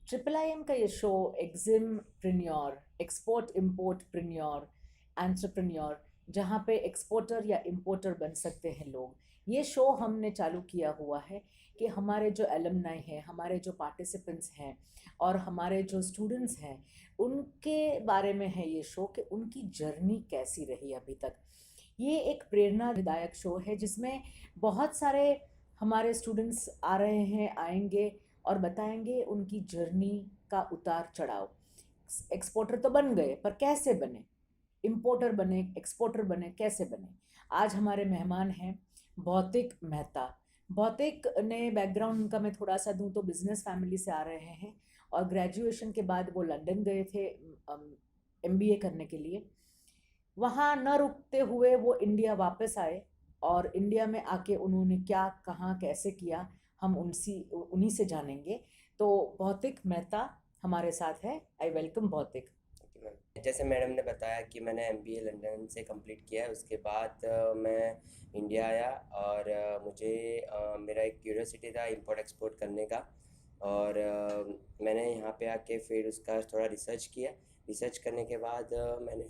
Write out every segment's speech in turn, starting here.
Triple I M का ये show eximpreneur, export import preneur, entrepreneur, जहाँ पे एक्सपोर्टर या इम्पोर्टर बन सकते हैं लोग। ये शो हमने चालू किया हुआ है कि हमारे जो एलमनाई हैं, हमारे जो पार्टिसिपेंट्स हैं और हमारे जो स्टूडेंट्स हैं, उनके बारे में है ये शो कि उनकी जर्नी कैसी रही अभी तक। ये एक प्रेरणादायक शो है जिसमें बहुत सारे हमारे स्टूडेंट्स आ रहे हैं, आएंगे और बताएंगे उनकी जर्नी का उतार चढ़ाव। एक्सपोर्टर तो बन गए, पर कैसे बने, इम्पोर्टर बने, एक्सपोर्टर बने, कैसे बने। आज हमारे मेहमान हैं भौतिक मेहता। भौतिक ने बैकग्राउंड उनका मैं थोड़ा सा दूं तो बिजनेस फैमिली से आ रहे हैं और ग्रेजुएशन के बाद वो लंदन गए थे एमबीए करने के लिए। वहाँ न रुकते हुए वो इंडिया वापस आए और इंडिया में आके उन्होंने क्या, कहाँ, कैसे किया, हम उन्हीं से जानेंगे। तो भौतिक मेहता हमारे साथ है। आई वेलकम भौतिक। जैसे मैडम ने बताया कि मैंने एमबीए लंदन से कंप्लीट किया है। उसके बाद मैं इंडिया आया और मुझे मेरा एक क्यूरियोसिटी था इंपोर्ट एक्सपोर्ट करने का। और मैंने यहाँ पे आके फिर उसका थोड़ा रिसर्च किया। रिसर्च करने के बाद मैंने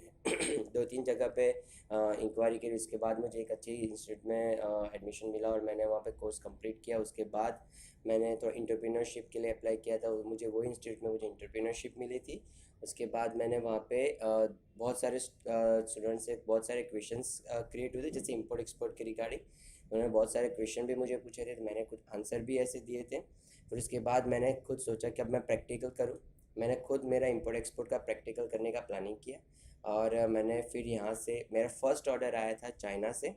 दो तीन जगह पे इंक्वायरी की। उसके बाद मुझे एक अच्छी इंस्टीट्यूट में एडमिशन मिला और मैंने वहाँ पे कोर्स कंप्लीट किया। उसके बाद मैंने तो इंटरप्रेन्योरशिप के लिए अप्लाई किया था। मुझे वो इंस्टीट्यूट में मुझे इंटरप्रेन्योरशिप मिली थी। उसके बाद मैंने वहाँ पे बहुत सारे स्टूडेंट से बहुत सारे क्वेश्चंस क्रिएट हुए थे, जैसे इंपोर्ट एक्सपोर्ट के रिगार्डिंग। उन्होंने बहुत सारे क्वेश्चन भी मुझे पूछे थे, तो मैंने कुछ आंसर भी ऐसे दिए थे। फिर उसके बाद मैंने खुद सोचा कि अब मैं प्रैक्टिकल करूँ। मैंने खुद मेरा इंपोर्ट एक्सपोर्ट का प्रैक्टिकल करने का प्लानिंग किया। और मैंने फिर यहाँ से मेरा फर्स्ट ऑर्डर आया था चाइना से।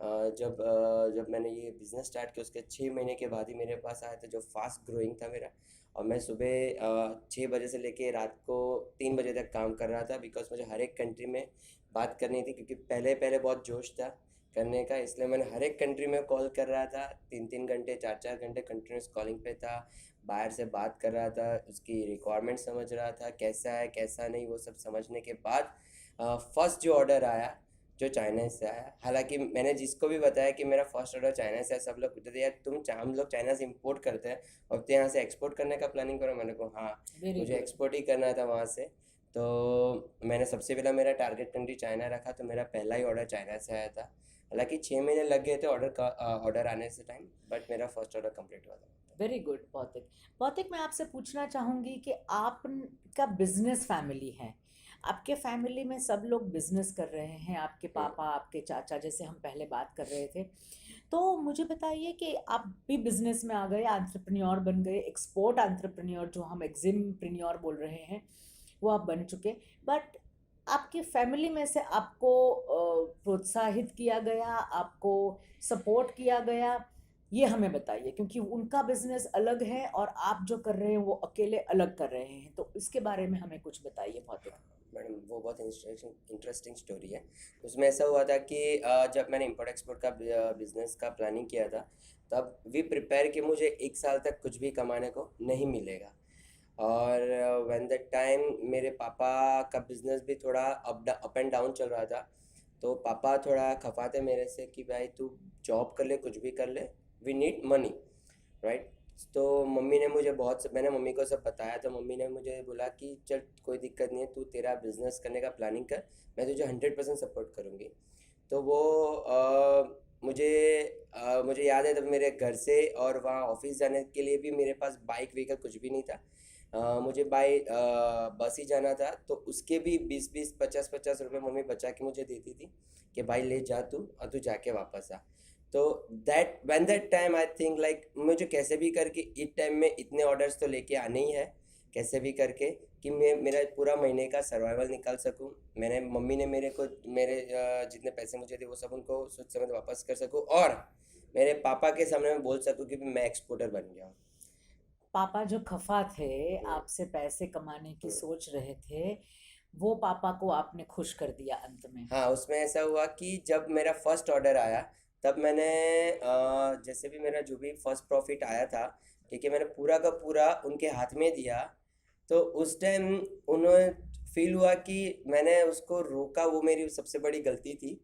जब मैंने ये बिज़नेस स्टार्ट किया उसके 6 महीने के बाद ही मेरे पास आया था, जो फास्ट ग्रोइंग था मेरा। और मैं सुबह 6 बजे से लेके रात को 3 बजे तक काम कर रहा था, बिकॉज मुझे हर एक कंट्री में बात करनी थी, क्योंकि पहले पहले बहुत जोश था करने का। इसलिए मैंने हर एक कंट्री में कॉल कर रहा था। 3 3 घंटे 4 4 घंटे कंटिन्यूस कॉलिंग पे था। बाहर से बात कर रहा था, उसकी रिक्वायरमेंट समझ रहा था, कैसा है कैसा नहीं, वो सब समझने के बाद फर्स्ट जो ऑर्डर आया जो चाइना से आया। हालांकि मैंने जिसको भी बताया कि मेरा फर्स्ट ऑर्डर चाइना से है, सब लोग पूछते थे यार हम लोग चाइना से इंपोर्ट करते हैं और तो यहाँ से एक्सपोर्ट करने का प्लानिंग करो। मैंने कहा हाँ, वेरी मुझे गुड। एक्सपोर्ट ही करना था वहाँ से। तो मैंने सबसे पहला मेरा टारगेट कंट्री चाइना रखा, तो मेरा पहला ही ऑर्डर चाइना से आया था। हालांकि 6 महीने लग गए थे ऑर्डर आने से टाइम, बट मेरा फर्स्ट ऑर्डर कंप्लीट हुआ था। वेरी गुड भौतिक। भौतिक, मैं आपसे पूछना चाहूंगी कि आपका बिजनेस फैमिली है, आपके फैमिली में सब लोग बिजनेस कर रहे हैं, आपके हम्म। पापा, आपके चाचा, जैसे हम पहले बात कर रहे थे। तो मुझे बताइए कि आप भी बिजनेस में आ गए, एंटरप्रेन्योर बन गए, एक्सपोर्ट एंटरप्रेन्योर जो हम एग्जिमप्रेन्योर बोल रहे हैं वो आप बन चुके। बट आपकी फैमिली में से आपको प्रोत्साहित किया गया, आपको सपोर्ट किया गया, ये हमें बताइए, क्योंकि उनका बिजनेस अलग है और आप जो कर रहे हैं वो अकेले अलग कर रहे हैं। तो इसके बारे में हमें कुछ बताइए भौतिक। मैडम वो बहुत इंटरेस्टिंग स्टोरी है। उसमें ऐसा हुआ था कि जब मैंने इंपोर्ट एक्सपोर्ट का बिजनेस का प्लानिंग किया था, तब वी प्रिपेयर कि मुझे 1 साल तक कुछ भी कमाने को नहीं मिलेगा। और व्हेन द टाइम मेरे पापा का बिजनेस भी थोड़ा अप एंड डाउन चल रहा था, तो पापा थोड़ा खफा थे मेरे से कि भाई तू जॉब कर ले, कुछ भी कर ले, वी नीड मनी, राइट। तो मम्मी ने मुझे मैंने मम्मी को सब बताया, तो मम्मी ने मुझे बोला कि चल कोई दिक्कत नहीं है, तू तेरा बिजनेस करने का प्लानिंग कर, मैं तुझे 100% सपोर्ट करूँगी। तो वो मुझे याद है, तब मेरे घर से और वहाँ ऑफिस जाने के लिए भी मेरे पास बाइक व्हीकल कुछ भी नहीं था। मुझे बाई बस ही जाना था, तो उसके भी 20 20 50 50 रुपये मम्मी बचा के मुझे देती थी कि भाई ले जा तू और तू जाके वापस आ। तो that time I think like मुझे कैसे भी करके इस टाइम में इतने ऑर्डर्स तो लेके आने ही है, कैसे भी करके, कि मैं मेरा पूरा महीने का सर्वाइवल निकाल सकूं। मम्मी ने मेरे जितने पैसे मुझे थे वो सब उनको सोच समय वापस कर सकूं, और मेरे पापा के सामने मैं बोल सकूं कि मैं एक्सपोर्टर बन गया हूँ। पापा जो खफा थे, हम्म। आपसे पैसे कमाने की हम्म। सोच रहे थे, वो पापा को आपने खुश कर दिया अंत में। हाँ, उसमें ऐसा हुआ कि जब मेरा फर्स्ट ऑर्डर आया, तब मैंने जैसे भी मेरा जो भी फर्स्ट प्रॉफिट आया था, ठीक है, मैंने पूरा का पूरा उनके हाथ में दिया। तो उस टाइम उन्हें फील हुआ कि मैंने उसको रोका, वो मेरी सबसे बड़ी गलती थी।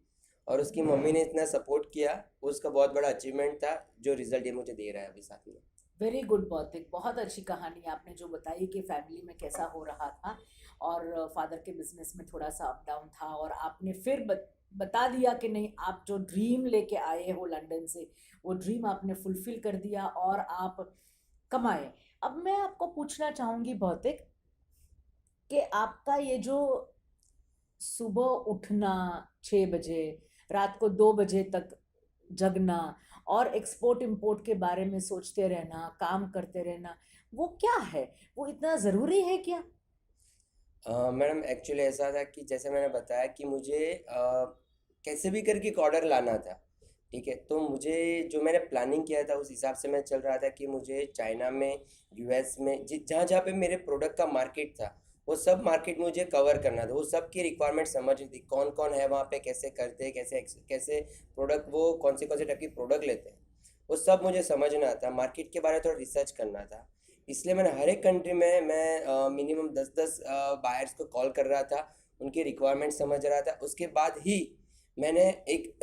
और उसकी मम्मी ने इतना सपोर्ट किया, उसका बहुत बड़ा अचीवमेंट था, जो रिजल्ट ये मुझे दे रहा है अभी साथ में। वेरी गुड भौतिक, बहुत अच्छी कहानी आपने जो बताई कि फैमिली में कैसा हो रहा था और फादर के बिजनेस में थोड़ा सा अप डाउन था और आपने फिर बता दिया कि नहीं, आप जो ड्रीम लेके आए हो लंदन से वो ड्रीम आपने फुलफिल कर दिया और आप कमाए। अब मैं आपको पूछना चाहूंगी भौतिक कि आपका ये जो सुबह उठना 6 बजे, रात को 2 बजे तक जगना और एक्सपोर्ट इंपोर्ट के बारे में सोचते रहना, काम करते रहना, वो क्या है? वो इतना ज़रूरी है क्या? मैडम एक्चुअली ऐसा था कि जैसे मैंने बताया कि मुझे कैसे भी करके एक ऑर्डर लाना था। ठीक है, तो मुझे जो मैंने प्लानिंग किया था उस हिसाब से मैं चल रहा था कि मुझे चाइना में, यूएस में, जहाँ जहाँ पे मेरे प्रोडक्ट का मार्केट था वो सब मार्केट मुझे कवर करना था। वो सब की रिक्वायरमेंट समझनी थी, कौन कौन है वहाँ पे, कैसे करते हैं, कैसे कैसे प्रोडक्ट, वो कौन से टाइप की प्रोडक्ट लेते हैं, वो सब मुझे समझना था। मार्केट के बारे में थोड़ा रिसर्च करना था। इसलिए मैंने हर एक कंट्री में मैं मिनिमम 10-10 बायर्स को कॉल कर रहा था, उनकी रिक्वायरमेंट समझ रहा था। उसके बाद ही मैंने एक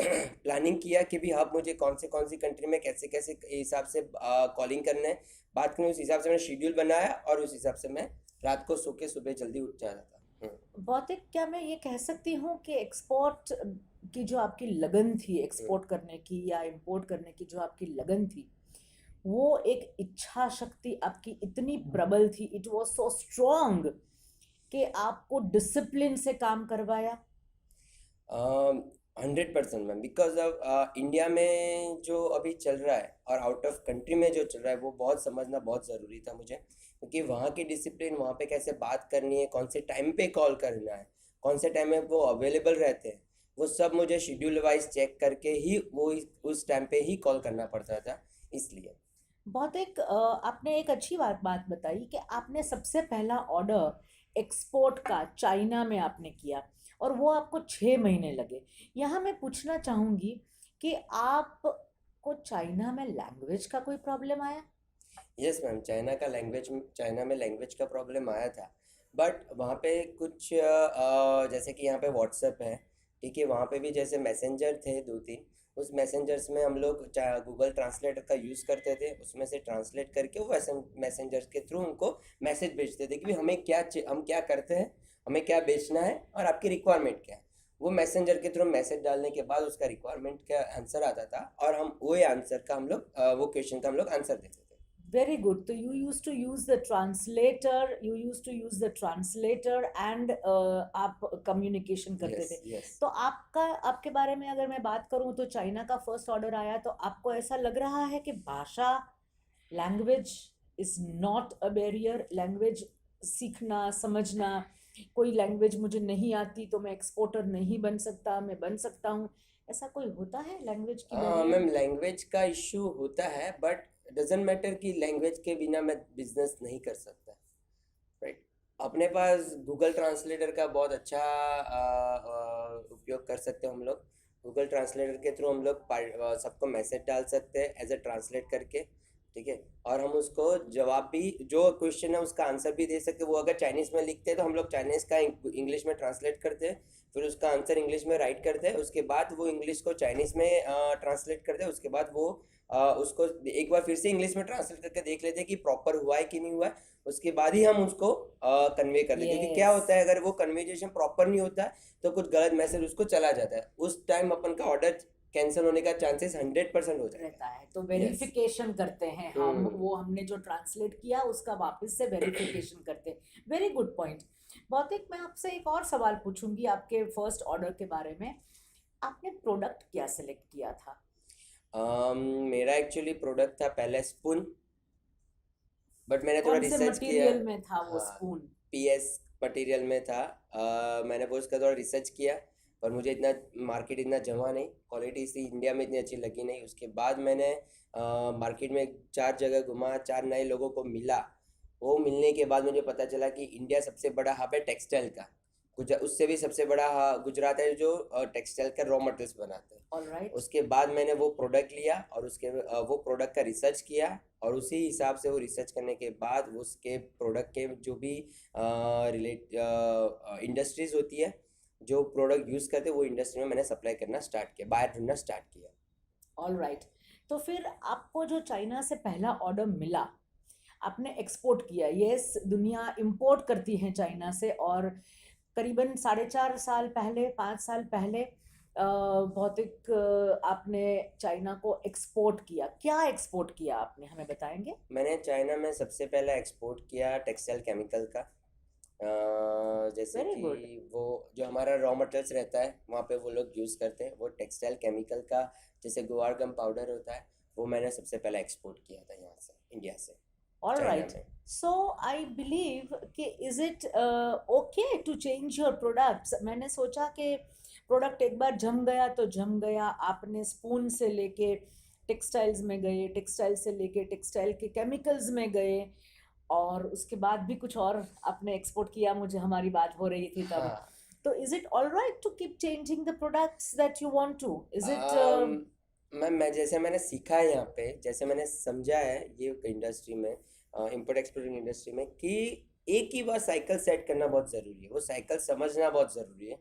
प्लानिंग किया कि भी अब मुझे कौन सी कंट्री में कैसे कैसे हिसाब से कॉलिंग करना है, बात करनी है। उस हिसाब से मैंने शेड्यूल बनाया और उस हिसाब से मैं रात को सो के सुबह जल्दी उठ जाता था। भौतिक, क्या मैं ये कह सकती हूँ कि एक्सपोर्ट की जो आपकी लगन थी, हम्म, एक्सपोर्ट करने की या इंपोर्ट करने की जो आपकी लगन थी, वो एक इच्छा शक्ति आपकी इतनी प्रबल थी, इट वॉज सो स्ट्रॉन्ग कि आपको डिसिप्लिन से काम करवाया? 100% मैम, बिकॉज ऑफ इंडिया में जो अभी चल रहा है और आउट ऑफ कंट्री में जो चल रहा है वो बहुत समझना बहुत ज़रूरी था मुझे। क्योंकि वहाँ की डिसिप्लिन, वहाँ पे कैसे बात करनी है, कौन से टाइम पे कॉल करना है, कौन से टाइम में वो अवेलेबल रहते हैं, वो सब मुझे शेड्यूल वाइज चेक करके ही वो उस टाइम पे ही कॉल करना पड़ता था। इसलिए बहुत एक आपने एक अच्छी बात बताई कि आपने सबसे पहला ऑर्डर एक्सपोर्ट का चाइना में आपने किया और वो आपको 6 महीने लगे। यहाँ मैं पूछना चाहूँगी कि आपको चाइना में लैंग्वेज का कोई प्रॉब्लम आया? यस मैम, चाइना में लैंग्वेज का प्रॉब्लम आया था। बट वहाँ पे कुछ जैसे कि यहाँ पे व्हाट्सएप है, ठीक है, वहाँ पे भी जैसे मैसेंजर थे 2-3, उस मैसेंजर्स में हम लोग गूगल ट्रांसलेटर का यूज़ करते थे, उसमें से ट्रांसलेट करके वो मैसेंजर्स के थ्रू उनको मैसेज भेजते थे कि भाई हम क्या करते हैं, हमें क्या बेचना है और आपकी रिक्वायरमेंट क्या है। वो मैसेंजर के थ्रू मैसेज डालने के बाद उसका रिक्वायरमेंट का आंसर आता था और हम वो आंसर का हम लोग वो क्वेश्चन का हम लोग आंसर देते थे। Very good. तो you use to use the translator and आप कम्युनिकेशन करते यस, थे। यस। तो आपके बारे में अगर मैं बात करूं तो चाइना का फर्स्ट ऑर्डर आया तो आपको ऐसा लग रहा है कि भाषा, language is not a barrier? Language सीखना, समझना, कोई लैंग्वेज मुझे नहीं आती तो मैं एक्सपोर्टर नहीं बन सकता, मैं बन सकता हूँ, ऐसा कोई होता है लैंग्वेज की बैरियर? मैम लैंग्वेज का इश्यू होता है, बट डजेंट मैटर कि लैंग्वेज के बिना मैं बिजनेस नहीं कर सकता। राइट, अपने पास गूगल ट्रांसलेटर का बहुत अच्छा उपयोग कर सकते हैं हम लोग। गूगल ट्रांसलेटर के थ्रू हम लोग सबको मैसेज डाल सकते हैं एज ए ट्रांसलेट करके। ठीक है, और हम उसको जवाब भी, जो क्वेश्चन है उसका आंसर भी दे सकते हैं। वो अगर चाइनीज़ में लिखते हैं तो हम लोग चाइनीज़ का इंग्लिश में ट्रांसलेट करते हैं, फिर उसका आंसर इंग्लिश में राइट करते हैं, उसके बाद वो इंग्लिश को चाइनीज़ में ट्रांसलेट करते हैं। उसके बाद वो उसको एक बार फिर से इंग्लिश में ट्रांसलेट करके देख लेते हैं कि प्रॉपर हुआ है कि नहीं हुआ है। उसके बाद ही हम उसको कन्वे कर देते हैं। क्योंकि क्या यस, होता है, अगर वो कन्वर्जेशन प्रॉपर नहीं होता है तो कुछ गलत मैसेज उसको चला जाता है, उस टाइम अपन का ऑर्डर कैंसिल होने का चांसेस 100% हो जाएगा। रहता है। तो यस। वेरिफिकेशन करते हैं हम, हम्म। वो हमने जो ट्रांसलेट किया उसका वापस से वेरिफिकेशन करते हैं। Very good point. भौतिक, मैं आपसे एक और सवाल पूछूंगी आपके फर्स्ट ऑर्डर के बारे में। आपने प्रोडक्ट क्या सिलेक्ट किया था? मेरा एक्चुअली प्रोडक्ट था पहले स्पून, बट मैंने थोड़ा कौन से रिसर्च किया। मटेरियल में था वो हाँ, स्पून? पीएस मटेरियल में था। मैंने वो उसका थोड़ा रिसर्च किया, पर मुझे इतना मार्केट इतना जमा नहीं, क्वालिटी इसी इंडिया में इतनी अच्छी लगी नहीं। उसके बाद मैंने मार्केट में 4 जगह घुमा, 4 नए लोगों को मिला। वो मिलने के बाद मुझे पता चला कि इंडिया सबसे बड़ा हब है टेक्सटाइल का। उससे भी सबसे बड़ा गुजरात है जो टेक्सटाइल का रॉ मटेरियल्स बनाते हैं। ऑलराइट। उसके बाद मैंने वो प्रोडक्ट लिया और वो प्रोडक्ट का रिसर्च किया, और उसी हिसाब से वो रिसर्च करने के बाद उसके प्रोडक्ट के जो भी रिलेट इंडस्ट्रीज होती है जो प्रोडक्ट यूज़ करते हैं, वो इंडस्ट्री में मैंने सप्लाई करना स्टार्ट किया, बाहर ढूंढना स्टार्ट किया। ऑलराइट। तो फिर आपको जो चाइना से पहला ऑर्डर मिला, आपने एक्सपोर्ट किया, यस दुनिया इंपोर्ट करती है चाइना से, और करीबन 4.5 साल पहले, 5 साल पहले भौतिक आपने चाइना को एक्सपोर्ट किया। क्या एक्सपोर्ट किया आपने, हमें बताएंगे? मैंने चाइना में सबसे पहला एक्सपोर्ट किया टेक्सटाइल केमिकल का। जैसे वेरी गुड। कि वो जो हमारा रॉ मटेरियल्स रहता है वहाँ पे वो लोग यूज़ करते हैं वो टेक्सटाइल केमिकल का, जैसे गुआर गम पाउडर होता है, वो मैंने सबसे पहला एक्सपोर्ट किया था यहाँ से, इंडिया से All चाइना right. में। So I believe कि is it okay to change your products? मैंने सोचा कि प्रोडक्ट एक बार जम गया तो जम गया। आपने स्पून से लेके टेक्सटाइल्स में गए, टेक्सटाइल से लेके टेक्सटाइल के केमिकल्स में गए, और उसके बाद भी कुछ और आपने एक्सपोर्ट किया, मुझे हमारी बात हो रही थी तब। हाँ। तो is it all right to keep changing the products that you want to? Is it मैं जैसे मैंने सीखा है यहाँ पे, जैसे मैंने समझा है ये इंडस्ट्री में, इंपोर्ट एक्सपोर्टिंग इंडस्ट्री में, कि एक ही बार साइकिल सेट करना बहुत ज़रूरी है, वो साइकिल समझना बहुत ज़रूरी है।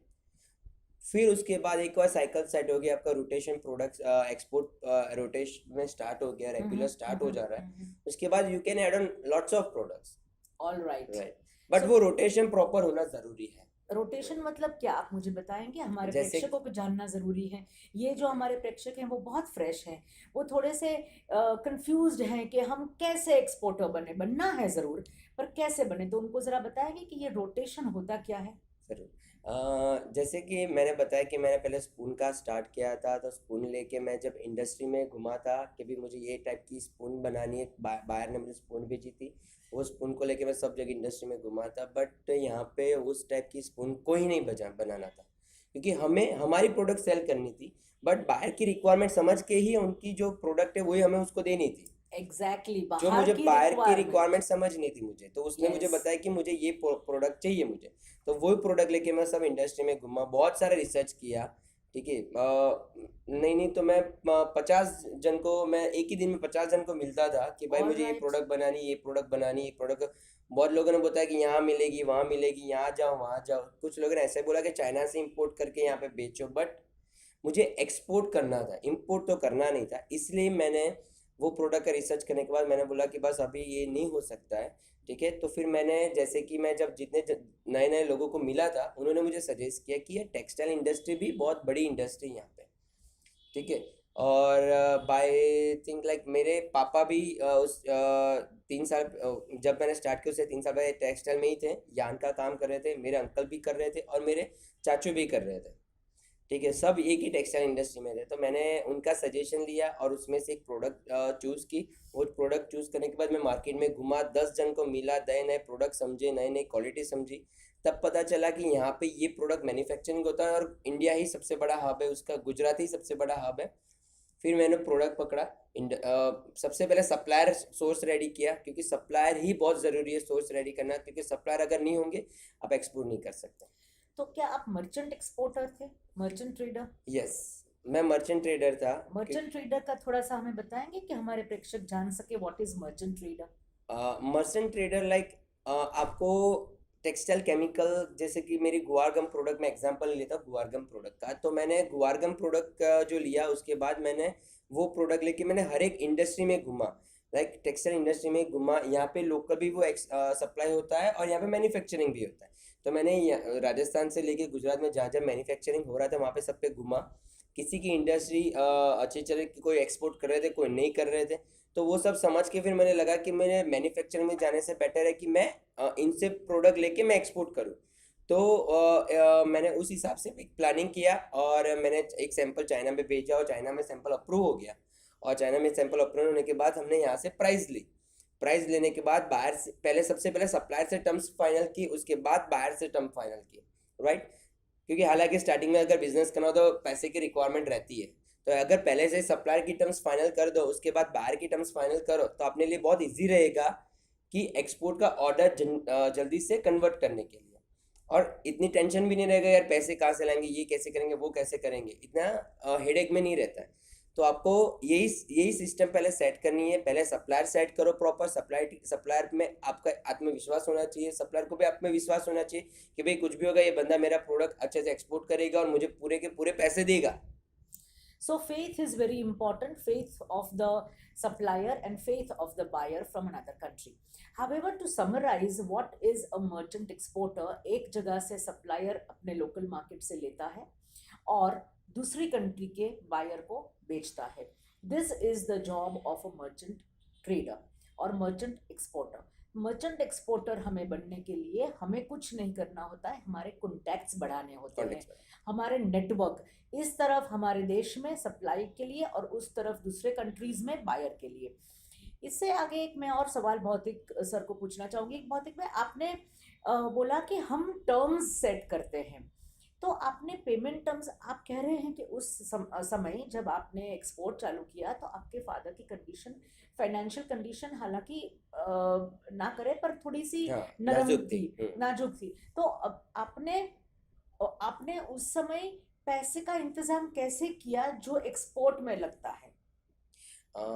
फिर उसके बाद एक बार साइकिल सेट हो गया, आपका रोटेशन प्रोडक्ट्स एक्सपोर्ट रोटेशन में स्टार्ट हो गया, रेगुलर स्टार्ट हो जा रहा है, उसके बाद you can add on lots of products. All right. Right, but वो रोटेशन प्रॉपर होना ज़रूरी है। रोटेशन मतलब क्या, आप मुझे बताएंगे? हमारे जैसे प्रेक्षकों को जानना ज़रूरी है। ये जो हमारे प्रेक्षक हैं वो बहुत फ्रेश हैं, वो थोड़े से कंफ्यूज्ड हैं कि हम कैसे एक्सपोर्टर बने। बनना है ज़रूर, पर कैसे बने, तो उनको ज़रा बताएंगे कि ये रोटेशन होता क्या है। ज़रूर। जैसे कि मैंने बताया कि मैंने पहले स्पून का स्टार्ट किया था, तो स्पून लेके मैं जब इंडस्ट्री में घुमा था कि भी मुझे ये टाइप की स्पून बनानी है, बायर ने मुझे स्पून भेजी थी, वो स्पून को लेके मैं सब जगह इंडस्ट्री में घुमा था, बट यहाँ पे उस टाइप की स्पून को ही नहीं बनाना था, क्योंकि हमें हमारी प्रोडक्ट सेल करनी थी, बट बाहर की रिक्वायरमेंट समझ के ही उनकी जो प्रोडक्ट है वही हमें उसको देनी थी। एग्जैक्टली, जो बाहर मुझे की बाहर की रिक्वायरमेंट। रिक्वायरमेंट समझ नहीं थी मुझे, तो उसने मुझे यस। बताया कि मुझे ये प्रोडक्ट चाहिए मुझे, तो वही प्रोडक्ट लेके मैं सब इंडस्ट्री में घूमा, बहुत सारा रिसर्च किया। ठीक है, नहीं तो मैं 50 जन को, मैं एक ही दिन में 50 जन को मिलता था कि भाई ऑल मुझे ये राइट। प्रोडक्ट बनानी, ये प्रोडक्ट बनानी, ये प्रोडक्ट। बहुत लोगों ने बताया कि यहाँ मिलेगी, वहाँ मिलेगी, यहाँ जाओ वहाँ जाओ। कुछ लोगों ने ऐसे बोला कि चाइना से इंपोर्ट करके यहाँ पे बेचो, बट मुझे एक्सपोर्ट करना था, इंपोर्ट तो करना नहीं था। इसलिए मैंने वो प्रोडक्ट का रिसर्च करने के बाद मैंने बोला कि बस अभी ये नहीं हो सकता है। ठीक है, तो फिर मैंने, जैसे कि मैं जब जितने नए नए लोगों को मिला था, उन्होंने मुझे सजेस्ट किया कि ये टेक्सटाइल इंडस्ट्री भी बहुत बड़ी इंडस्ट्री है यहाँ पे। ठीक है, और बाय थिंक लाइक मेरे पापा भी उस 3 साल, जब मैंने स्टार्ट किया उससे 3 साल पहले टेक्सटाइल में ही थे, यान का काम कर रहे थे, मेरे अंकल भी कर रहे थे और मेरे चाचू भी कर रहे थे। ठीक है, सब एक ही टेक्सटाइल इंडस्ट्री में थे, तो मैंने उनका सजेशन लिया और उसमें से एक प्रोडक्ट चूज़ की। वो प्रोडक्ट चूज़ करने के बाद मैं मार्केट में घुमा, 10 जन को मिला, नए नए प्रोडक्ट समझे, नई नई क्वालिटी समझी, तब पता चला कि यहाँ पे ये प्रोडक्ट मैन्युफैक्चरिंग होता है और इंडिया ही सबसे बड़ा हब है उसका, गुजरात ही सबसे बड़ा हब है। फिर मैंने प्रोडक्ट पकड़ा, सबसे पहले सप्लायर सोर्स रेडी किया, क्योंकि सप्लायर ही बहुत ज़रूरी है सोर्स रेडी करना, क्योंकि सप्लायर अगर नहीं होंगे आप एक्सपोर्ट नहीं कर सकते। तो क्या आप मर्चेंट एक्सपोर्टर थे, मर्चेंट ट्रेडर? यस, मैं मर्चेंट ट्रेडर था। मर्चेंट ट्रेडर का थोड़ा सा हमें बताएंगे कि हमारे प्रेक्षक जान सके what is merchant trader? Merchant trader like, आपको टेक्सटाइल केमिकल, जैसे कि मेरी गुआरगम प्रोडक्ट में एग्जांपल लेता हूँ गुआरगम प्रोडक्ट का, तो मैंने गुआरगम प्रोडक्ट का जो लिया, उसके बाद मैंने वो प्रोडक्ट लेके मैंने हर एक इंडस्ट्री में घुमा, लाइक टेक्सटाइल इंडस्ट्री में घुमा, यहाँ पे लोकल भी वो सप्लाई होता है और यहाँ पे मैन्युफैक्चरिंग भी होता है। तो मैंने राजस्थान से लेके गुजरात में जहाँ जहाँ मैन्युफैक्चरिंग हो रहा था वहाँ पे सब पे घुमा, किसी की इंडस्ट्री अच्छी चल रही, कोई एक्सपोर्ट कर रहे थे, कोई नहीं कर रहे थे, तो वो सब समझ के फिर मैंने लगा कि मैंने मैन्युफैक्चरिंग में जाने से बेटर है कि मैं इनसे प्रोडक्ट लेके मैं एक्सपोर्ट करूँ। तो मैंने उस हिसाब से एक प्लानिंग किया और मैंने एक सैंपल चाइना में भेजा और चाइना में सैंपल अप्रूव हो गया, और चाइना में सैंपल अप्रूव होने के बाद हमने यहाँ से प्राइस ली। प्राइस लेने के बाद बाहर से पहले, सबसे पहले सप्लायर से टर्म्स फाइनल की, उसके बाद बाहर से टर्म फाइनल की, राइट। क्योंकि हालांकि स्टार्टिंग में अगर बिजनेस करना हो तो पैसे की रिक्वायरमेंट रहती है, तो अगर पहले से सप्लायर की टर्म्स फाइनल कर दो, उसके बाद बाहर की टर्म्स फाइनल करो, तो अपने लिए बहुत इजी रहेगा कि एक्सपोर्ट का ऑर्डर जल्दी से कन्वर्ट करने के लिए, और इतनी टेंशन भी नहीं रहेगा यार पैसे कहाँ से लाएंगे, ये कैसे करेंगे, वो कैसे करेंगे, इतना हेडेक में नहीं रहता है। तो आपको यही सिस्टम पहले सेट करनी है, पहले सप्लायर सेट करो प्रॉपर, सप्लायर में आपका आत्मविश्वास होना चाहिए, सप्लायर को भी आत्मविश्वास होना चाहिए कि भाई कुछ भी होगा ये बंदा मेरा प्रोडक्ट अच्छे से एक्सपोर्ट करेगा और मुझे पूरे के पूरे पैसे देगा। So faith is very important, faith of the supplier and faith of the buyer from another country. However, to summarize, what is a merchant exporter? एक जगह से supplier अपने local market से लेता है और दूसरी कंट्री के बायर को बेचता है. This is the job of a merchant trader और मर्चेंट एक्सपोर्टर. मर्चेंट एक्सपोर्टर हमें बनने के लिए हमें कुछ नहीं करना होता है, हमारे कॉन्टैक्ट्स बढ़ाने होते हैं, हमारे नेटवर्क इस तरफ हमारे देश में सप्लाई के लिए और उस तरफ दूसरे कंट्रीज में बायर के लिए. इससे आगे एक मैं और सवाल भौतिक सर को पूछना चाहूंगी. भौतिक में आपने बोला कि हम टर्म्स सेट करते हैं, तो आपने पेमेंट टर्म्स, आप कह रहे हैं कि उस समय जब आपने एक्सपोर्ट चालू किया तो आपके फादर की कंडीशन, फाइनेंशियल कंडीशन हालांकि ना करे पर थोड़ी सी नरम थी, नाजुक थी. तो अब आपने उस समय पैसे का इंतजाम कैसे किया जो एक्सपोर्ट में लगता है?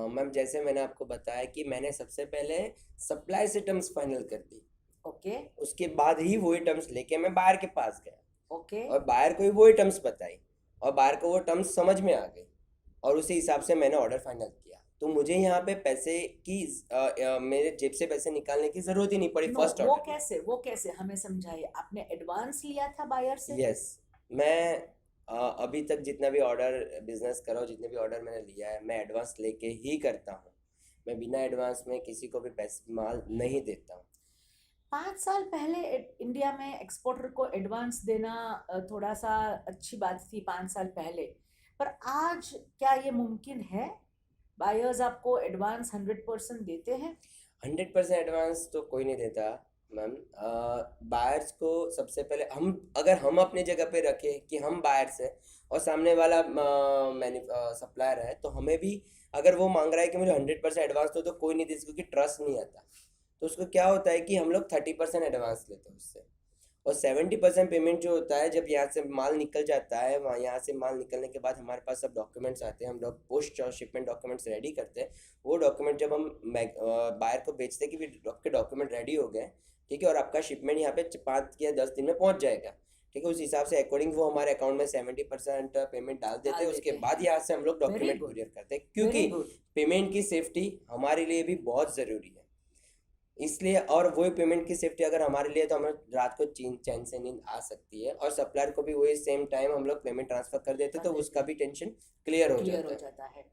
मैम जैसे मैंने आपको बताया कि मैंने सबसे पहले सप्लाई से टर्म्स फाइनल कर दी. ओके. उसके बाद ही वही टर्म्स लेके मैं बायर के पास गया. ओके. और बायर को भी वही टर्म्स बताई और बायर को वो टर्म्स समझ में आ गई और उसी हिसाब से मैंने ऑर्डर फाइनल किया. तो मुझे यहाँ पे पैसे की मेरे जेब से पैसे निकालने की जरूरत ही नहीं पड़ी. फर्स्ट ऑर्डर वो कैसे हमें समझाइए. आपने एडवांस लिया था बायर से? यस. मैं अभी तक जितना भी ऑर्डर बिजनेस करा, जितने भी ऑर्डर मैंने लिया है, मैं एडवांस लेके ही करता हूँ. मैं बिना एडवांस में किसी को भी पैसे माल नहीं देता हूँ. 5 साल पहले इंडिया में एक्सपोर्टर को एडवांस देना थोड़ा सा अच्छी बात थी 5 साल पहले, पर आज क्या ये मुमकिन है? बायर्स आपको एडवांस 100% देते हैं? 100% एडवांस तो कोई नहीं देता मैम. बायर्स को सबसे पहले अगर हम अपनी जगह पे रखें कि हम बायर्स हैं और सामने वाला सप्लायर है, तो हमें भी अगर वो मांग रहा है कि मुझे 100% एडवांस दो, तो कोई नहीं दे, क्योंकि ट्रस्ट नहीं आता. तो उसको क्या होता है कि हम लोग 30% एडवांस लेते हैं उससे, और 70% पेमेंट जो होता है जब यहाँ से माल निकल जाता है, वहाँ यहाँ से माल निकलने के बाद हमारे पास सब डॉक्यूमेंट्स आते हैं, हम लोग पोस्ट और शिपमेंट डॉक्यूमेंट्स रेडी करते हैं. वो डॉक्यूमेंट जब हम बायर को बेचते हैं कि आपके डॉक्यूमेंट रेडी हो गए, ठीक है, और आपका शिपमेंट यहाँ पे 5 या 10 दिन में पहुँच जाएगा, ठीक है, उस हिसाब से अकॉर्डिंग वो हमारे अकाउंट में 70% पेमेंट डाल देते हैं. उसके बाद यहाँ से हम लोग डॉक्यूमेंट कुरियर करते हैं, क्योंकि पेमेंट की सेफ्टी हमारे लिए भी बहुत ज़रूरी है. इसलिए, और वही पेमेंट की सेफ्टी अगर हमारे लिए, तो हमें रात को चैन से नींद आ सकती है, और सप्लायर को भी वही सेम टाइम हम लोग पेमेंट ट्रांसफर कर देते, तो उसका भी टेंशन क्लियर हो जाता है.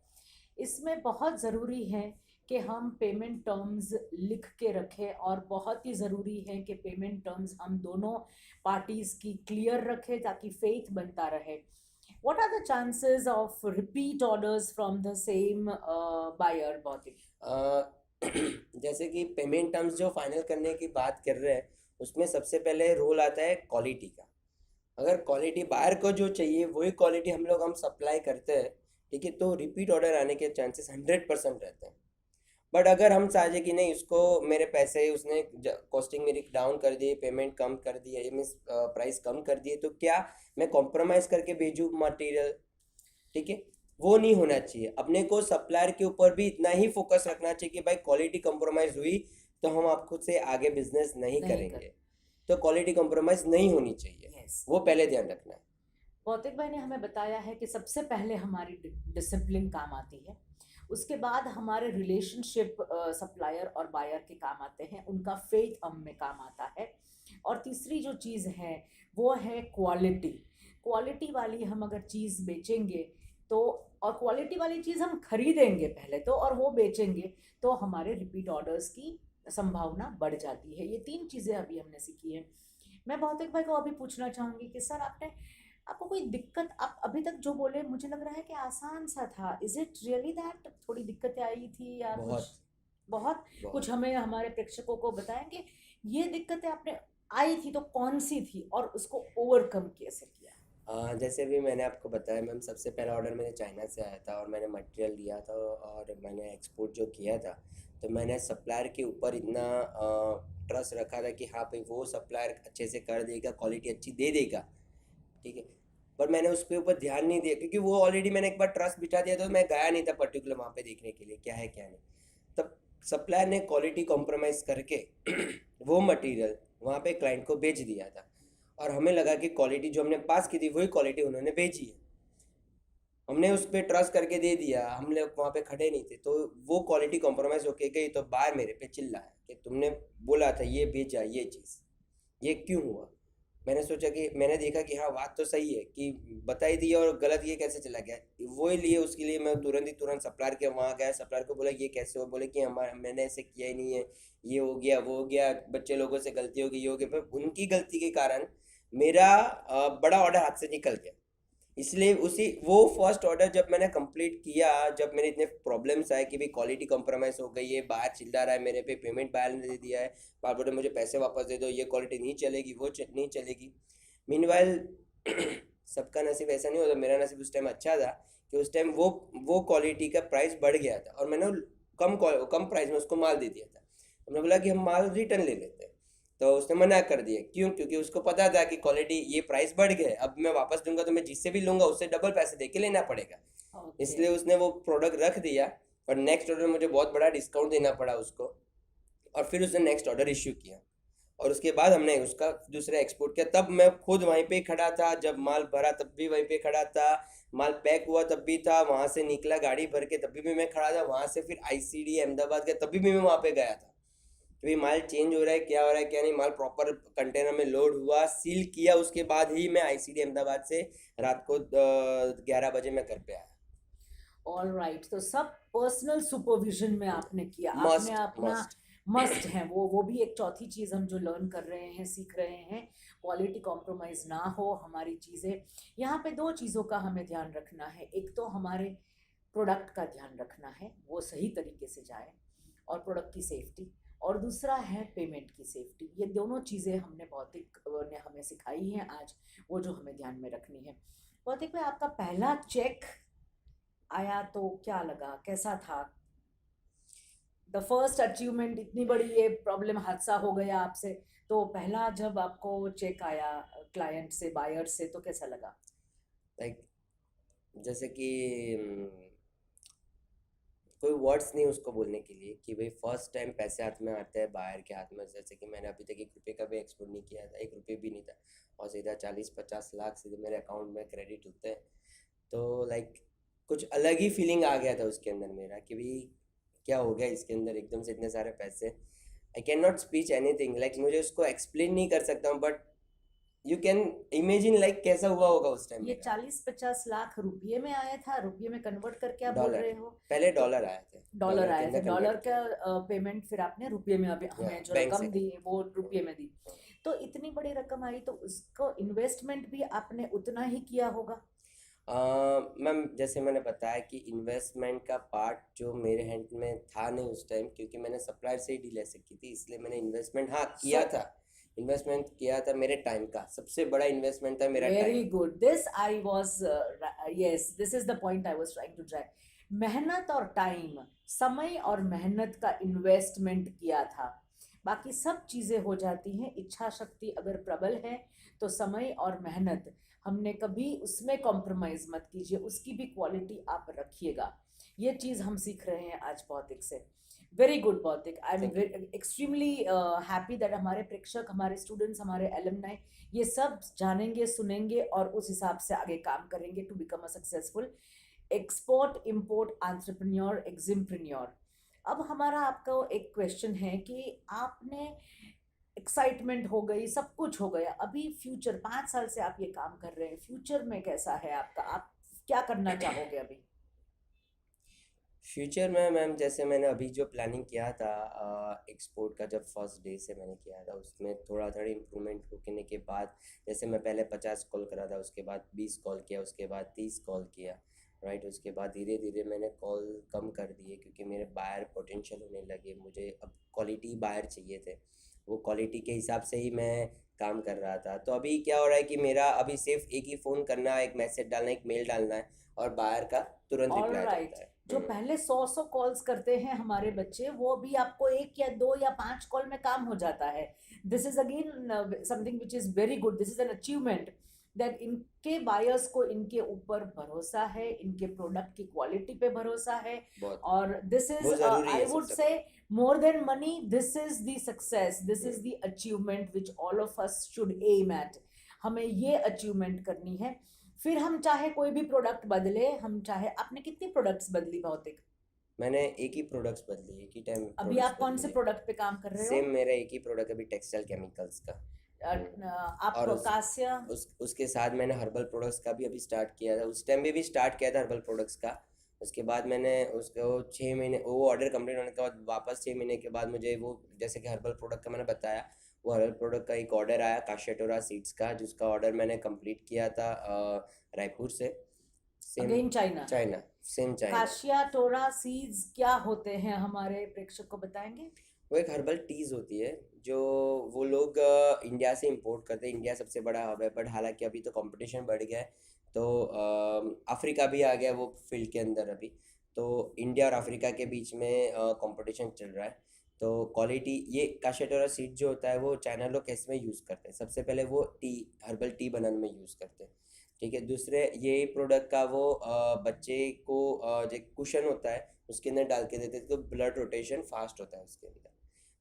इसमें बहुत ज़रूरी है कि हम पेमेंट टर्म्स लिख के रखें, और बहुत ही ज़रूरी है कि पेमेंट टर्म्स हम दोनों पार्टीज की क्लियर रखें ताकि फेथ बनता रहे. What are the chances of repeat orders from the same buyer? बहुत जैसे कि पेमेंट टर्म्स जो फाइनल करने की बात कर रहे हैं, उसमें सबसे पहले रोल आता है क्वालिटी का. अगर क्वालिटी बायर को जो चाहिए वही क्वालिटी हम सप्लाई करते हैं, ठीक है, तो रिपीट ऑर्डर आने के चांसेस 100% रहते हैं. बट अगर हम चाहे कि नहीं, उसको मेरे पैसे, उसने कॉस्टिंग मेरी डाउन कर दी, पेमेंट कम कर दी, मीन्स प्राइस कम कर दिए, तो क्या मैं कॉम्प्रोमाइज़ करके भेजूँ मटेरियल? ठीक है, वो नहीं होना चाहिए. अपने को सप्लायर के ऊपर भी इतना ही फोकस रखना चाहिए कि भाई क्वालिटी कॉम्प्रोमाइज़ हुई तो हम आपको से आगे बिजनेस नहीं करेंगे. तो क्वालिटी कॉम्प्रोमाइज़ नहीं होनी चाहिए, वो पहले ध्यान रखना है. भौतिक भाई ने हमें बताया है कि सबसे पहले हमारी डिसिप्लिन काम आती है, उसके बाद हमारे रिलेशनशिप सप्लायर और बायर के काम आते हैं, उनका फेथ हम में काम आता है, और तीसरी जो चीज़ है वो है क्वालिटी. क्वालिटी वाली हम अगर चीज़ बेचेंगे तो, और क्वालिटी वाली चीज़ हम खरीदेंगे पहले तो और वो बेचेंगे, तो हमारे रिपीट ऑर्डर्स की संभावना बढ़ जाती है. ये 3 चीज़ें अभी हमने सीखी हैं. मैं भौतिक भाई को अभी पूछना चाहूँगी कि सर आपको कोई दिक्कत, आप अभी तक जो बोले मुझे लग रहा है कि आसान सा था. इज इट रियली दैट थोड़ी दिक्कतें आई थी या बहुत कुछ हमें हमारे प्रेक्षकों को बताएंगे ये दिक्कतें आपने आई थी तो कौन सी थी और उसको ओवरकम कैसे किया? जैसे भी मैंने आपको बताया मैम, सबसे पहला ऑर्डर मेरे चाइना से आया था और मैंने मटेरियल लिया था और मैंने एक्सपोर्ट जो किया था, तो मैंने सप्लायर के ऊपर इतना ट्रस्ट रखा था कि हाँ भाई वो सप्लायर अच्छे से कर देगा, क्वालिटी अच्छी दे देगा, ठीक है. पर मैंने उसके ऊपर ध्यान नहीं दिया, क्योंकि वो ऑलरेडी मैंने एक बार ट्रस्ट बिठा दिया, तो मैं गया नहीं था पर्टिकुलर वहाँ पे देखने के लिए क्या है क्या नहीं. तब सप्लायर ने क्वालिटी कॉम्प्रोमाइज़ करके वो मटेरियल वहाँ पे क्लाइंट को बेच दिया था, और हमें लगा कि क्वालिटी जो हमने पास की थी वही क्वालिटी उन्होंने भेजी है. हमने उस पे ट्रस्ट करके दे दिया, हम लोग वहाँ पे खड़े नहीं थे, तो वो क्वालिटी कॉम्प्रोमाइज़ होके गई, तो बाहर मेरे पे चिल्लाया कि तुमने बोला था ये भेजा ये चीज़, ये क्यों हुआ? मैंने सोचा कि मैंने देखा कि हाँ बात तो सही है कि बता ही दिया और गलत ये कैसे चला गया। वो ही लिए उसके लिए मैं तुरंत सप्लायर के वहाँ गया, सप्लायर को बोला ये कैसे हो, बोले कि हमारा मैंने ऐसे किया ही नहीं है, ये हो गया वो हो गया, बच्चे लोगों से गलती हो गई ये हो गया, पर उनकी गलती के कारण मेरा बड़ा ऑर्डर हाथ से निकल गया। इसलिए उसी वो फर्स्ट ऑर्डर जब मैंने कंप्लीट किया, जब मेरे इतने प्रॉब्लम्स आए कि भाई क्वालिटी कॉम्प्रोमाइज़ हो गई है, बाहर चिल्ला रहा है मेरे पे, पेमेंट बाहर ने दे दिया है, बार बोले मुझे पैसे वापस दे दो, ये क्वालिटी नहीं चलेगी नहीं चलेगी। मीनवाइल सबका नसीब ऐसा नहीं होता, मेरा नसीब उस टाइम अच्छा था कि उस टाइम वो क्वालिटी का प्राइस बढ़ गया था और मैंने कम प्राइस में उसको माल दे दिया था। हमने बोला कि हम माल रिटर्न ले लेते हैं, तो उसने मना कर दिया। क्यों? क्योंकि उसको पता था कि क्वालिटी ये प्राइस बढ़ गए, अब मैं वापस दूंगा तो मैं जिससे भी लूंगा उससे डबल पैसे दे के लेना पड़ेगा। ओके। इसलिए उसने वो प्रोडक्ट रख दिया और नेक्स्ट ऑर्डर मुझे बहुत बड़ा डिस्काउंट देना पड़ा उसको, और फिर उसने नेक्स्ट ऑर्डर इश्यू किया और उसके बाद हमने उसका दूसरा एक्सपोर्ट किया। तब मैं खुद वहीं पे खड़ा था, जब माल भरा तब भी वहीं पे खड़ा था, माल पैक हुआ तब भी था, वहाँ से निकला गाड़ी भर के तब भी मैं खड़ा था, वहाँ से फिर आईसीडी अहमदाबाद गया तब भी मैं वहाँ पे गया था कि भाई माल चेंज हो रहा है क्या हो रहा है क्या नहीं। माल प्रॉपर कंटेनर में लोड हुआ, सील किया, उसके बाद ही मैं आईसीडी अहमदाबाद से रात को 11 बजे मैं घर पे आया। ऑल राइट, तो सब पर्सनल सुपरविजन में आपने किया, आपने मस्ट अपना मस्ट मस्ट है वो भी एक चौथी चीज हम जो लर्न कर रहे हैं, सीख रहे हैं। क्वालिटी कॉम्प्रोमाइज ना हो हमारी चीजें। यहाँ पे दो चीजों का हमें ध्यान रखना है, एक तो हमारे प्रोडक्ट का ध्यान रखना है वो सही तरीके से जाए और प्रोडक्ट की सेफ्टी, और दूसरा है पेमेंट की सेफ्टी। ये दोनों चीज़ें हमने भौतिक ने हमें सिखाई हैं आज, वो जो हमें ध्यान में रखनी है। भौतिक में आपका पहला चेक आया तो क्या लगा, कैसा था? द फर्स्ट अचीवमेंट, इतनी बड़ी ये प्रॉब्लम, हादसा हो गया आपसे, तो पहला जब आपको चेक आया क्लाइंट से, बायर से, तो कैसा लगा? लाइक जैसे कि कोई वर्ड्स नहीं उसको बोलने के लिए कि भाई फर्स्ट टाइम पैसे हाथ में आते हैं बाहर के हाथ में। जैसे कि मैंने अभी तक 1 रुपये का भी एक्सपोर्ट नहीं किया था, 1 रुपये भी नहीं था, और सीधा 40-50 लाख सीधे मेरे अकाउंट में क्रेडिट होते हैं। तो लाइक कुछ अलग ही फीलिंग आ गया था उसके अंदर मेरा कि भाई क्या हो गया इसके अंदर, एकदम से इतने सारे पैसे। I can not speech anything, like मुझे उसको एक्सप्लेन नहीं कर सकता हूँ, but you can imagine like कैसा हुआ होगा उस टाइम ये मेरा। 40-50 लाख रुपये में आया था? रुपये में कन्वर्ट करके आप बोल डॉलर, रहे हो? पहले तो डॉलर आए थे, डॉलर डॉलर के आए थे, अंदर डॉलर कन्वर्ट का किया। पेमेंट फिर आपने रुपये में, अभी या हमें जो बैंक रकम से दी वो रुपये में दी। तो इतनी बड़ी रकम आई तो उसको इन्वेस्टमेंट भी आपने उतना ही किया होगा? मैम जैसे मैंने बताया कि इन्वेस्टमेंट का पार्ट जो मेरे हैंड में था नहीं उस टाइम, क्योंकि मैंने सप्लायर से ही डील ऐसे की थी, इसलिए मैंने इन्वेस्टमेंट हाँ सो किया था। इन्वेस्टमेंट किया था, मेरे टाइम का सबसे बड़ा इन्वेस्टमेंट था मेरा very time. Good, this I was, yes, this is the point I was trying to drive. मेहनत और टाइम, समय और मेहनत का इन्वेस्टमेंट किया था। बाकी सब चीज़ें हो जाती हैं, इच्छा शक्ति अगर प्रबल है तो समय और मेहनत, हमने कभी उसमें कॉम्प्रोमाइज़ मत कीजिए, उसकी भी क्वालिटी आप रखिएगा। ये चीज़ हम सीख रहे हैं आज भौतिक से। वेरी गुड भौतिक, I am thank you. Extremely happy that हमारे प्रेक्षक, हमारे स्टूडेंट्स, हमारे एलुमनाई ये सब जानेंगे, सुनेंगे और उस हिसाब से आगे काम करेंगे to become a successful export import entrepreneur, eximpreneur. अब हमारा आपका एक क्वेश्चन है कि आपने एक्साइटमेंट हो गई, सब कुछ हो गया, अभी फ्यूचर 5 साल से आप ये काम कर रहे हैं, फ्यूचर में कैसा है आपका, आप क्या करना चाहोगे अभी? फ्यूचर में मैम जैसे मैंने अभी जो प्लानिंग किया था एक्सपोर्ट का, जब फर्स्ट डे से मैंने किया था उसमें थोड़ा थोड़ा इम्प्रूवमेंट होने के बाद, जैसे मैं पहले 50 कॉल करा था, उसके बाद 20 कॉल किया, उसके बाद 30 कॉल किया, राइट। उसके बाद धीरे धीरे मैंने कॉल कम कर दिए क्योंकि मेरे बायर पोटेंशियल होने लगे, मुझे अब क्वालिटी बायर चाहिए थे, वो क्वालिटी के हिसाब से ही मैं काम कर रहा था। तो अभी क्या हो रहा है कि मेरा अभी सिर्फ एक ही फ़ोन करना है, एक मैसेज डालना है, एक मेल डालना है और बायर का तुरंत ऑल रिप्लाई आ राइट, जाता है। जो पहले 100 कॉल्स करते हैं हमारे बच्चे, वो अभी आपको 1 या 2 या 5 कॉल में काम हो जाता है। This is again something which is very good, this is an achievement that इनके बायर्स को इनके ऊपर भरोसा है, इनके प्रोडक्ट की क्वालिटी पे भरोसा है। बहुत और दिस इज, बहुत ज़रूरी आई है वुड सबसे से, पहले। more than money, this is the success, this is the achievement which all of us should aim at। हमें ये अचीवमेंट करनी है। फिर हम चाहे कोई भी प्रोडक्ट बदले, हम चाहे, आपने कितनी प्रोडक्ट्स बदली भौतिक? मैंने एक ही प्रोडक्ट्स बदली, एक ही टाइम अभी प्रोडक्ट्स आप कौन से बदली है। प्रोडक्ट पे काम कर रहे हो? सेम मेरा एक ही प्रोडक्ट अभी टेक्सटाइल केमिकल्स का। आप और कास्य? उसके साथ मैंने हर्बल प्रोडक्ट्स का भी अभी स्टार्ट किया था, उस टाइम भी स्टार्ट किया था हर्बल प्रोडक्ट्स का। उसके बाद मैंने उसको 6 महीने वो ऑर्डर कंप्लीट होने के बाद वापस 6 महीने के बाद मुझे वो, जैसे कि हर्बल प्रोडक्ट का मैंने बताया, वो हर्बल प्रोडक्ट का एक ऑर्डर आया काशियाटोरा सीड्स का, जिसका ऑर्डर मैंने कंप्लीट किया था रायपुर से। Same again China? China, same China. Cassia tora seeds क्या होते हैं, हमारे प्रेक्षक को बताएंगे? वो एक हर्बल टीज होती है जो वो लोग इंडिया से इंपोर्ट करते हैं। इंडिया सबसे बड़ा हब है, बट हालांकि अभी तो कंपटीशन बढ़ गया है, तो अफ्रीका भी आ गया वो फील्ड के अंदर अभी। तो इंडिया और अफ्रीका के बीच में कंपटीशन चल रहा है। तो क्वालिटी ये काशियाटोरा सीड जो होता है वो चाइना लोग कैसे में यूज़ करते हैं, सबसे पहले वो टी, हर्बल टी बनाने में यूज़ करते हैं। ठीक है, दूसरे ये प्रोडक्ट का वो बच्चे को जो कुशन होता है उसके अंदर डाल के देते हैं, तो ब्लड रोटेशन फास्ट होता है उसके अंदर।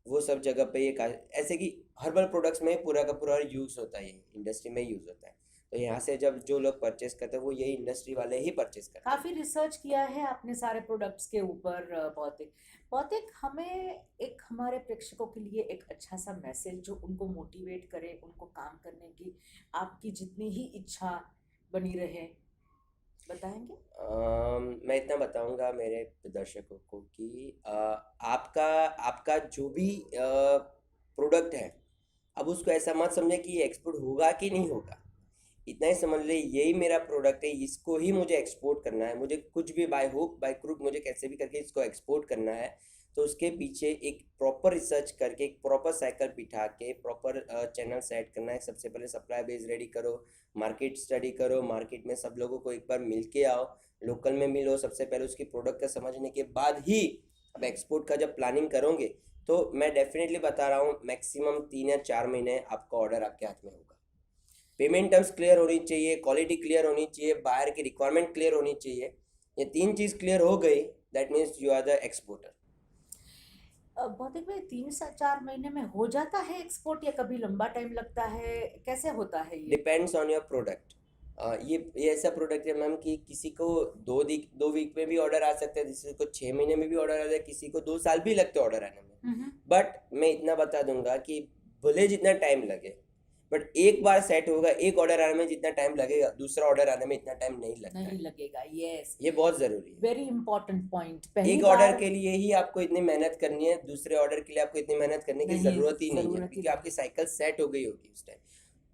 वो सब जगह पे ऐसे कि हर्बल प्रोडक्ट्स में पूरा का पूरा यूज़ होता है, ये इंडस्ट्री में यूज़ होता है। तो यहाँ से जब जो लोग परचेस करते हैं वो यही इंडस्ट्री वाले ही परचेस करते हैं। काफी रिसर्च किया है आपने सारे प्रोडक्ट्स के ऊपर भौतिक। भौतिक, हमें एक, हमारे प्रेक्षकों के लिए एक अच्छा सा मैसेज जो उनको मोटिवेट करे, उनको काम करने की आपकी जितनी ही इच्छा बनी रहे, बताएंगे? मैं इतना बताऊंगा मेरे दर्शकों को कि आपका आपका जो भी प्रोडक्ट है, अब उसको ऐसा मत समझे कि ये एक्सपोर्ट होगा कि नहीं होगा। इतना ही समझ ले यही मेरा प्रोडक्ट है, इसको ही मुझे एक्सपोर्ट करना है, मुझे कुछ भी बाय हुक बाय क्रूक मुझे कैसे भी करके इसको एक्सपोर्ट करना है। तो उसके पीछे एक प्रॉपर रिसर्च करके, एक प्रॉपर साइकिल बिठा के, प्रॉपर चैनल सेट करना है। सबसे पहले सप्लाई बेस रेडी करो, मार्केट स्टडी करो, मार्केट में सब लोगों को एक बार मिल के आओ, लोकल में मिलो सबसे पहले, उसकी प्रोडक्ट का समझने के बाद ही अब एक्सपोर्ट का जब प्लानिंग करोगे तो मैं डेफिनेटली बता रहा हूँ मैक्सिमम 3 या 4 महीने आपका ऑर्डर आपके हाथ में होगा। पेमेंट टर्म्स क्लियर होनी चाहिए, क्वालिटी क्लियर होनी चाहिए, बायर की रिक्वायरमेंट क्लियर होनी चाहिए। ये 3 चीज़ क्लियर हो गई, that means you are the exporter. भौतिक भाई, 3 से 4 महीने में हो जाता है एक्सपोर्ट या कभी लंबा टाइम लगता है, कैसे होता है ये? Depends on your product. ये ऐसा प्रोडक्ट है मैम कि किसी को 2 वीक में भी ऑर्डर आ सकता है, किसी को 6 महीने में भी ऑर्डर आ जाए, किसी को 2 साल भी लगते हैं ऑर्डर आने में। बट मैं इतना बता दूंगा कि भले जितना टाइम लगे, बट एक बार सेट होगा, एक ऑर्डर आने में जितना टाइम लगेगा दूसरा ऑर्डर आने में इतना टाइम नहीं लगता नहीं है। लगेगा, यस। ये बहुत जरूरी है। Very important point. पहली एक बार ऑर्डर के लिए ही आपको इतनी मेहनत करनी है, दूसरे ऑर्डर के लिए आपको इतनी मेहनत करने की नहीं, जरूरत ही नहीं है, जरूरत ही क्योंकि नहीं। आपकी साइकिल सेट हो गई होगी उस टाइम।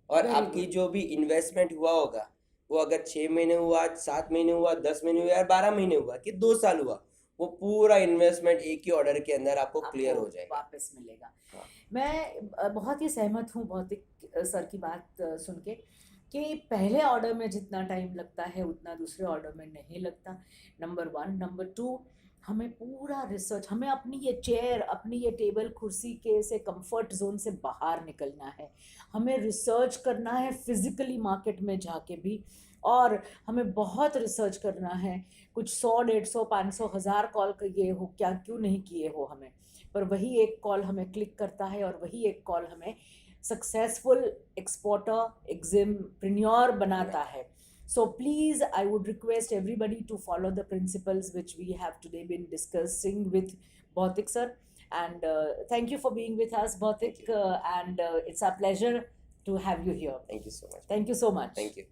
और Very आपकी good. जो भी इन्वेस्टमेंट हुआ होगा वो अगर 6 महीने हुआ, 7 महीने हुआ, 10 महीने हुआ या 12 महीने हुआ कि 2 साल हुआ, वो पूरा इन्वेस्टमेंट एक ही ऑर्डर के अंदर आपको क्लियर हो जाएगा, वापस मिलेगा। हाँ। मैं बहुत ही सहमत हूँ भौतिक सर की बात सुन के कि पहले ऑर्डर में जितना टाइम लगता है उतना दूसरे ऑर्डर में नहीं लगता, नंबर 1। नंबर 2, हमें पूरा रिसर्च, हमें अपनी ये चेयर, अपनी ये टेबल कुर्सी के से कंफर्ट जोन से बाहर निकलना है। हमें रिसर्च करना है फिजिकली मार्केट में जाके भी, और हमें बहुत रिसर्च करना है। कुछ 100, 150, 500, 1000 कॉल किए हो, क्या क्यों नहीं किए हो हमें, पर वही एक कॉल हमें क्लिक करता है और वही एक कॉल हमें सक्सेसफुल एक्सपोर्टर, एग्जिमप्रेन्योर बनाता है। So please, I would request everybody to follow the principles which we have today been discussing with Bhautik sir. And thank you for being with us, Bhautik. And it's our pleasure to have you here. Thank you so much. Thank you so much. Thank you.